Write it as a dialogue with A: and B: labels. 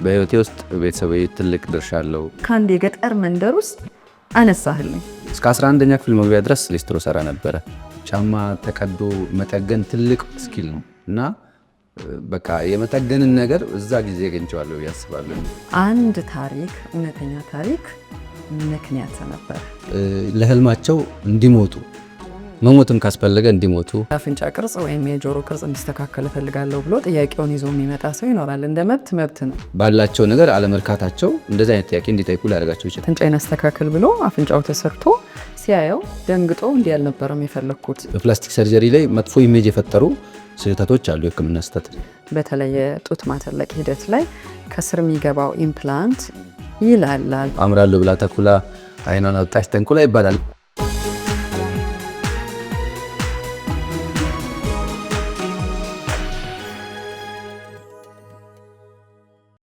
A: በህይወቴ ውስጥ ቤተሰቤ ትልቅ ድርሻ አለው።
B: ከአንድ የገጠር መንደር ውስጥ አነሳህልኝ።
A: እስከ 11ኛ ክፍል መግቢያ ድረስ ሊስትሮ ሰራ ነበረ። ጫማ ተቀዶ መጠገን ትልቅ ስኪል ነው እና በቃ የመጠገንን ነገር እዛ ጊዜ አግኝቼዋለሁ ያስባለሁ።
B: አንድ ታሪክ፣ እውነተኛ ታሪክ ምክንያት ነበር
A: ለህልማቸው እንዲሞቱ መሞትም ካስፈለገ እንዲሞቱ።
B: አፍንጫ ቅርጽ ወይም የጆሮ ቅርጽ እንዲስተካከል እፈልጋለሁ ብሎ ጥያቄውን ይዞ የሚመጣ ሰው ይኖራል። እንደ መብት ነው።
A: ባላቸው ነገር አለመርካታቸው እንደዚህ አይነት ጥያቄ እንዲጠይቁ ሊያደርጋቸው ይችላል።
B: አፍንጫዬን አስተካክል ብሎ አፍንጫው ተሰርቶ ሲያየው ደንግጦ እንዲህ አልነበረም የፈለግኩት።
A: በፕላስቲክ ሰርጀሪ ላይ መጥፎ ኢሜጅ የፈጠሩ ስህተቶች አሉ። የህክምና ስህተት
B: በተለይ የጡት ማተለቅ ሂደት ላይ ከስር የሚገባው ኢምፕላንት ይላላል።
A: አምራለሁ ብላ ተኩላ አይኗን አውጣች ተንኩላ ይባላል።